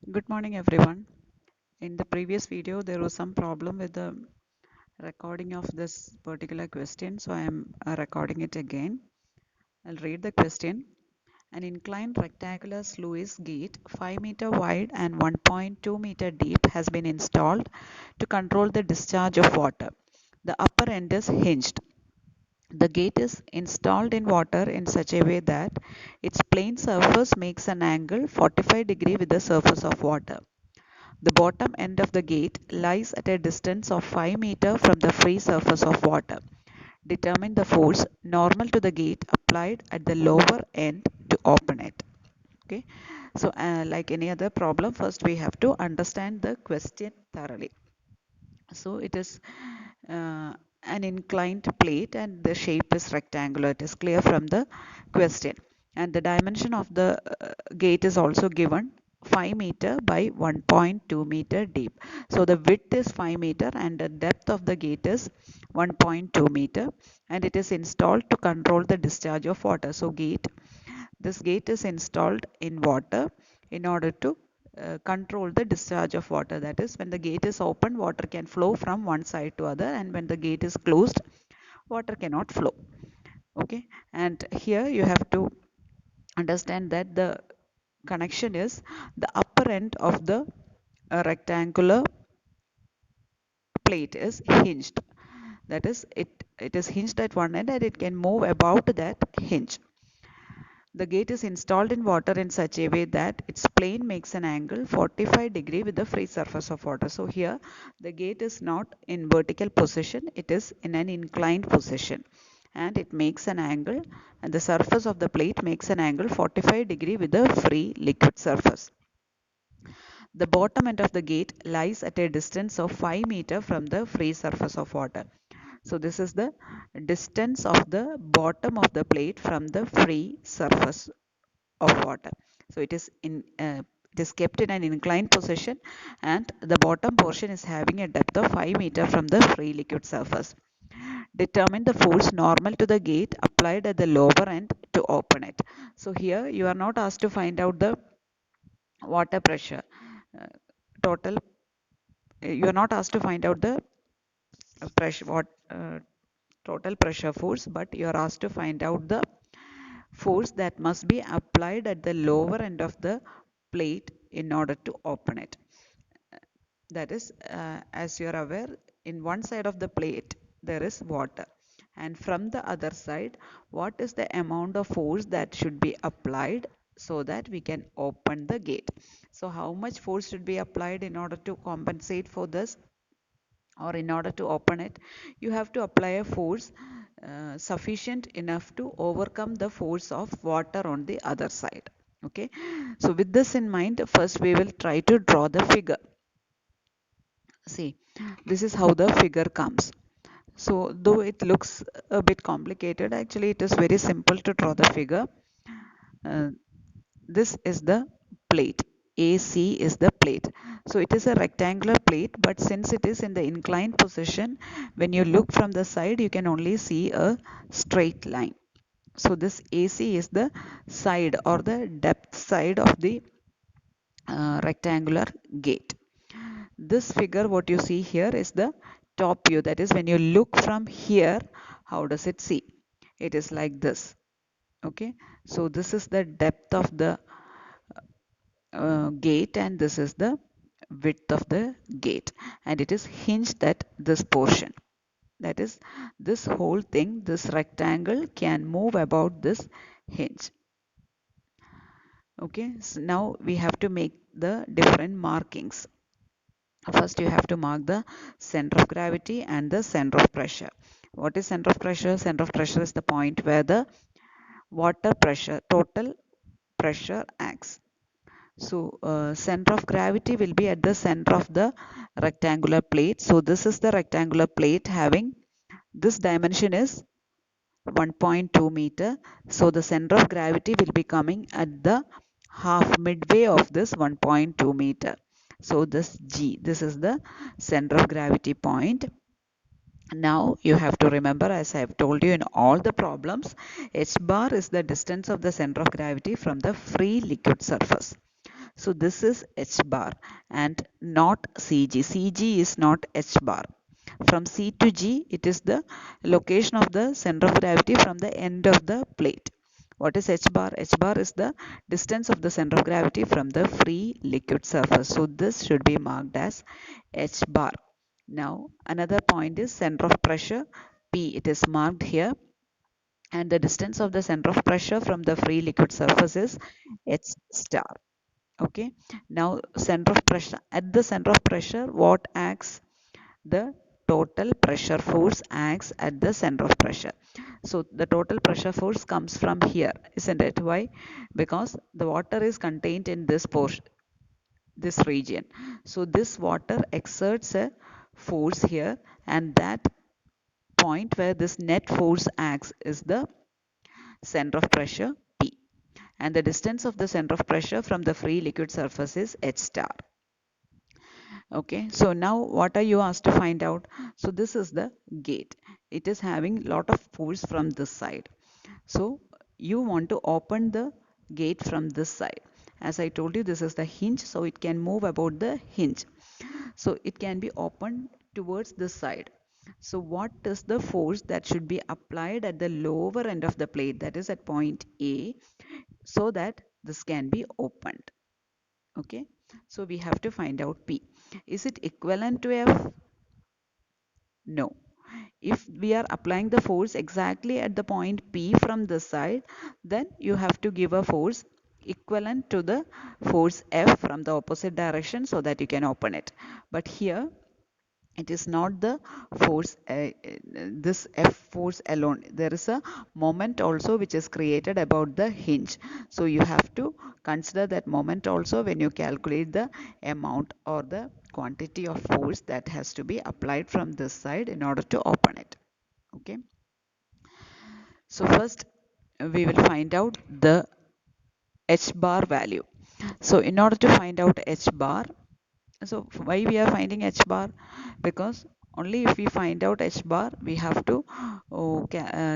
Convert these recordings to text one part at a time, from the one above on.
Good morning, everyone. In the previous video, there was some problem with the recording of this particular question, so I am recording it again. I'll read the question. An inclined rectangular sluice gate 5 meter wide and 1.2 meter deep has been installed to control the discharge of water. The upper end is hinged. The gate is installed in water in such a way that its plane surface makes an angle 45 degrees with the surface of water. The bottom end of the gate lies at a distance of 5 meters from the free surface of water. Determine the force normal to the gate applied at the lower end to open it. Okay, so like any other problem, first we have to understand the question thoroughly. So it is an inclined plate and the shape is rectangular. It is clear from the question. And the dimension of the gate is also given 5 meter by 1.2 meter deep. So the width is 5 meter and the depth of the gate is 1.2 meter, and it is installed to control the discharge of water. So this gate is installed in water in order to control the discharge of water. That is, when the gate is open, water can flow from one side to other, and when the gate is closed, water cannot flow. Okay, and here you have to understand that the connection is the upper end of the rectangular plate is hinged. That is, it is hinged at one end and it can move about that hinge. The gate is installed in water in such a way that its plane makes an angle 45 degree with the free surface of water. So here the gate is not in vertical position, it is in an inclined position, and it makes an angle, and the surface of the plate makes an angle 45 degree with the free liquid surface. The bottom end of the gate lies at a distance of 5 meter from the free surface of water. So this is the distance of the bottom of the plate from the free surface of water. So it is kept in an inclined position, and the bottom portion is having a depth of 5 meter from the free liquid surface. Determine the force normal to the gate applied at the lower end to open it. So here you are not asked to find out the water pressure total. You are not asked to find out the pressure what total pressure force, but you are asked to find out the force that must be applied at the lower end of the plate in order to open it. That is, as you are aware, in one side of the plate there is water, and from the other side, what is the amount of force that should be applied so that we can open the gate? So how much force should be applied in order to compensate for this, or in order to open it? You have to apply a force sufficient enough to overcome the force of water on the other side. Okay, so with this in mind, first we will try to draw the figure. See, this is how the figure comes. So though it looks a bit complicated, actually it is very simple to draw the figure. uh, this is the plate. AC is the plate. So it is a rectangular plate, but since it is in the inclined position, when you look from the side, you can only see a straight line. So this AC is the side or the depth side of the rectangular gate. This figure, what you see here, is the top view. That is, when you look from here, how does it see? It is like this. Okay, so this is the depth of the gate, and this is the width of the gate, and it is hinged at this portion. That is, this whole thing, this rectangle can move about this hinge. Okay, so now we have to make the different markings. First you have to mark the center of gravity and the center of pressure. What is center of pressure? Center of pressure is the point where the water pressure, total pressure acts. So center of gravity will be at the center of the rectangular plate. So this is the rectangular plate having this dimension is 1.2 meter. So the center of gravity will be coming at the half midway of this 1.2 meter. So this G, this is the center of gravity point. Now you have to remember, as I have told you in all the problems, H bar is the distance of the center of gravity from the free liquid surface. So this is H bar and not CG. CG is not H bar. From C to G, it is the location of the center of gravity from the end of the plate. What is H bar? H bar is the distance of the center of gravity from the free liquid surface. So this should be marked as H bar. Now another point is center of pressure P. It is marked here, and the distance of the center of pressure from the free liquid surface is H star. Okay. Now center of pressure, at the center of pressure, what acts? The total pressure force acts at the center of pressure. So the total pressure force comes from here, isn't it? Why? Because the water is contained in this portion, this region. So this water exerts a force here, and that point where this net force acts is the center of pressure P. And the distance of the center of pressure from the free liquid surface is H star. Okay, so now what are you asked to find out? So this is the gate. It is having lot of force from this side. So you want to open the gate from this side. As I told you, this is the hinge, so it can move about the hinge. So it can be opened towards this side. So what is the force that should be applied at the lower end of the plate, that is at point A, so that this can be opened? Okay, so we have to find out P. Is it equivalent to F? No. If we are applying the force exactly at the point P from this side, then you have to give a force equivalent to the force F from the opposite direction so that you can open it. But here it is not the force, this F force alone. There is a moment also which is created about the hinge. So you have to consider that moment also when you calculate the amount or the quantity of force that has to be applied from this side in order to open it. Okay. So first we will find out the H bar value. So in order to find out H bar, so why we are finding H bar? Because only if we find out H bar, we have to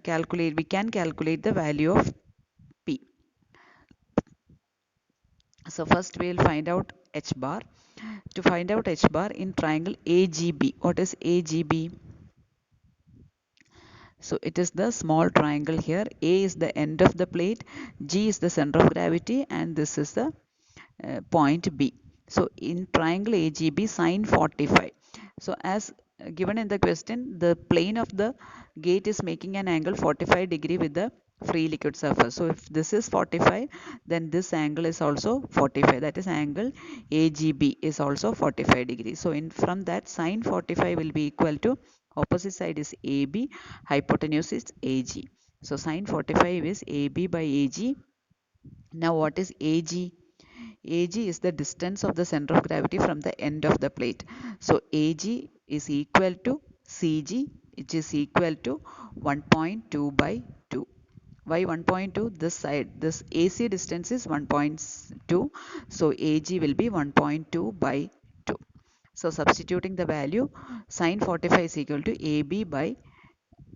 calculate, we can calculate the value of P. So first we will find out H bar. To find out H bar in triangle AGB, what is AGB? So it is the small triangle here. A is the end of the plate, G is the center of gravity, and this is the point B. So in triangle AGB, sine 45. So as given in the question, the plane of the gate is making an angle 45 degree with the free liquid surface. So if this is 45, then this angle is also 45. That is angle AGB is also 45 degrees. So in from that, sine 45 will be equal to, opposite side is AB, hypotenuse is AG. So sine 45 is AB by AG. Now what is AG? AG is the distance of the center of gravity from the end of the plate. So AG is equal to CG, which is equal to 1.2 by 2. Why 1.2? This side, this AC distance is 1.2. So AG will be 1.2 by 2. So substituting the value, sine 45 is equal to AB by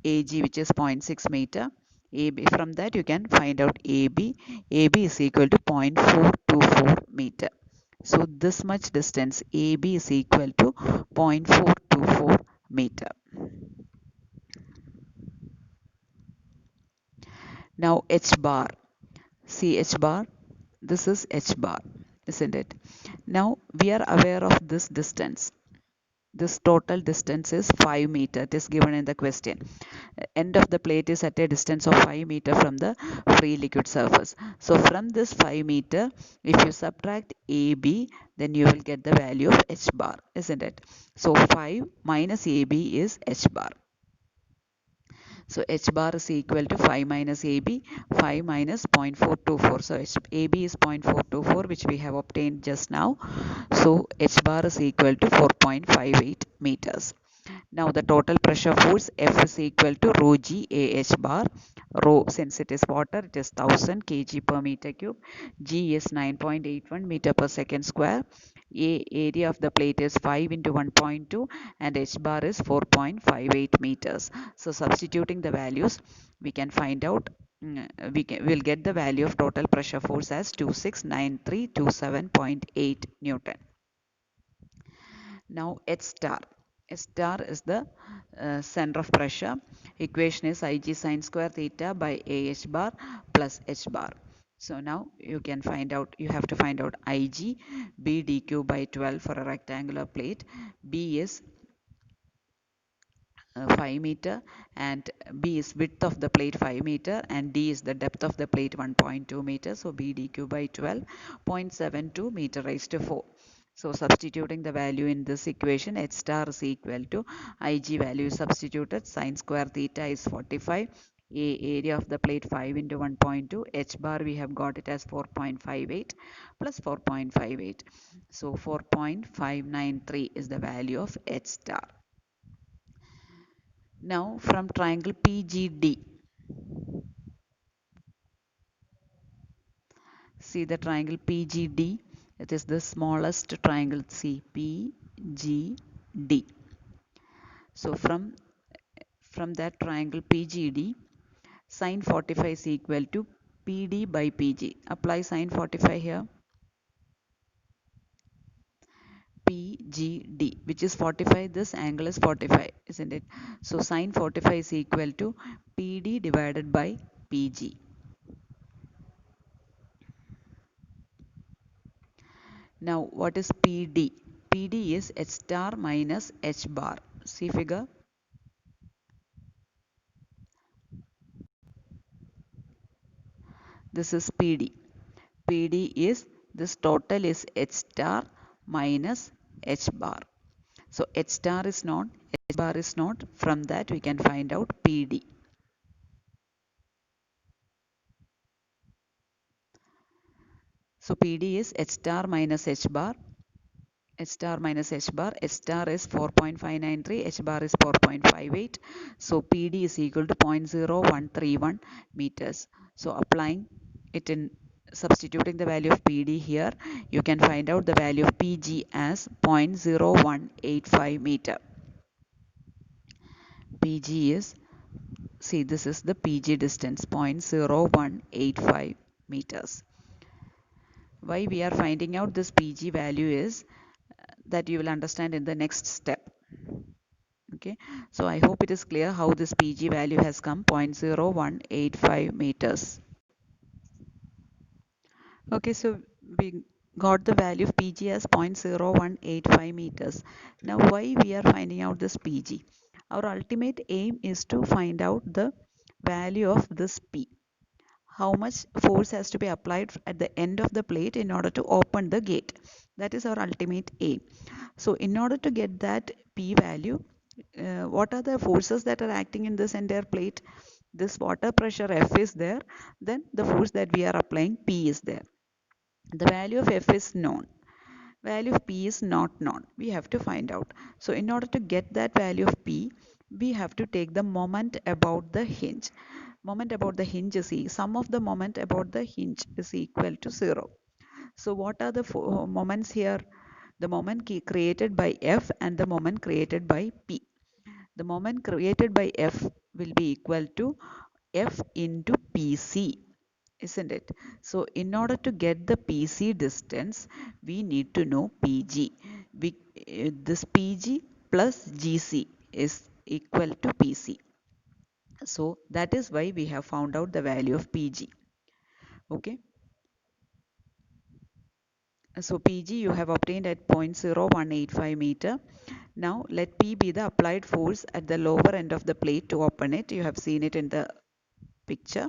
AG, which is 0.6 meter. AB, from that you can find out AB. AB is equal to 0.424 meter. So this much distance AB is equal to 0.424 meter. Now H bar. See H bar. This is H bar, isn't it? Now we are aware of this distance. This total distance is 5 meter. It is given in the question. End of the plate is at a distance of 5 meter from the free liquid surface. So from this 5 meter, if you subtract AB, then you will get the value of H bar, isn't it? So 5 minus AB is H bar. So H bar is equal to 5 minus AB, 5 minus 0.424. So AB is 0.424, which we have obtained just now. So H bar is equal to 4.58 meters. Now the total pressure force F is equal to rho G AH bar. Rho, since it is water, it is 1000 kg per meter cube. G is 9.81 meter per second square. Area of the plate is 5 into 1.2 and H bar is 4.58 meters. So substituting the values, we can find out we'll get the value of total pressure force as 269327.8 Newton. Now H star. H star is the center of pressure. Equation is Ig sine square theta by AH bar plus H bar. So now you have to find out Ig, B dq by 12 for a rectangular plate. B is 5 meter, and B is width of the plate 5 meter, and D is the depth of the plate 1.2 meter. So B dq by 12.72 meter raised to 4. So substituting the value in this equation, H star is equal to Ig value is substituted, sine square theta is 45, area of the plate 5 into 1.2, H bar we have got it as 4.58 plus 4.58. So 4.593 is the value of H star. Now from triangle PGD, see the triangle PGD, it is the smallest triangle. See PGD. So from that triangle PGD, sine 45 is equal to PD by PG. Apply sine 45 here. PGD, which is 45, this angle is 45, isn't it? So sine 45 is equal to PD divided by PG. Now what is PD? PD is H star minus H bar. See figure. This is PD. PD is, this total is H star minus H bar. So H star is not, H bar is not. From that we can find out PD. So PD is H star minus H bar. H star minus H bar. H star is 4.593, H bar is 4.58. So PD is equal to 0.0131 meters. So applying it in, substituting the value of PD here, you can find out the value of PG as 0.0185 meter. PG is, see this is the PG distance, 0.0185 meters. Why we are finding out this PG value is that you will understand in the next step. Okay, so I hope it is clear how this PG value has come, 0.0185 meters. Okay, so we got the value of PG as 0.0185 meters. Now why we are finding out this PG? Our ultimate aim is to find out the value of this P. How much force has to be applied at the end of the plate in order to open the gate. That is our ultimate aim. So in order to get that P value, what are the forces that are acting in this entire plate? This water pressure F is there, then the force that we are applying P is there. The value of F is known, value of P is not known. We have to find out. So in order to get that value of P, we have to take the moment about the hinge. Moment about the hinge is sum of the moment about the hinge is equal to 0. So what are the moments here? The moment created by F and the moment created by P. The moment created by F will be equal to F into PC, isn't it? So in order to get the PC distance, we need to know PG. This PG plus GC is equal to PC. So that is why we have found out the value of PG. Okay. So PG you have obtained at 0.0185 meter. Now let P be the applied force at the lower end of the plate to open it. You have seen it in the picture.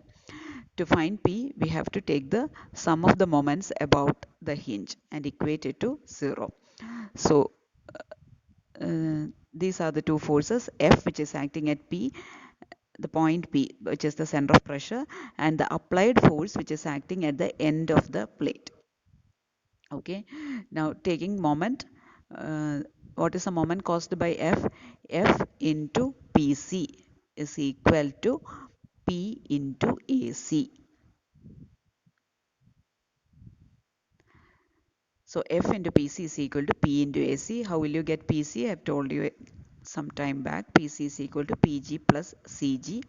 To find P, we have to take the sum of the moments about the hinge and equate it to 0. So these are the two forces, F which is acting at P, the point P which is the center of pressure, and the applied force which is acting at the end of the plate. Okay, now taking moment, what is the moment caused by F? F into PC is equal to P into AC. So F into PC is equal to P into AC. How will you get PC? I have told you some time back. PC is equal to PG plus CG.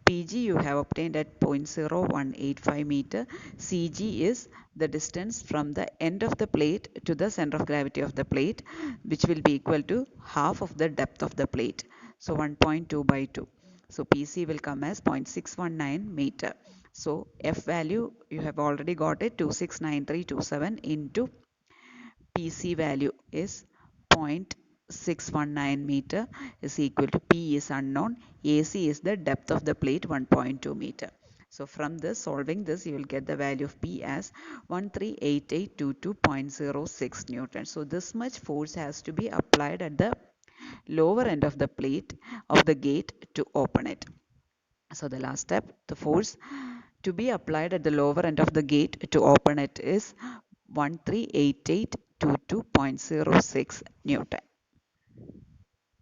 PG you have obtained at 0.0185 meter. CG is the distance from the end of the plate to the center of gravity of the plate, which will be equal to half of the depth of the plate. So 1.2 by 2. So PC will come as 0.619 meter. So F value you have already got it, 269327 into PC value is 0.619 meter is equal to P is unknown, AC is the depth of the plate 1.2 meter. So from this, solving this, you will get the value of P as 138822.06 Newton. So this much force has to be applied at the lower end of the plate of the gate to open it. So the last step, the force to be applied at the lower end of the gate to open it is 138822.06 Newton.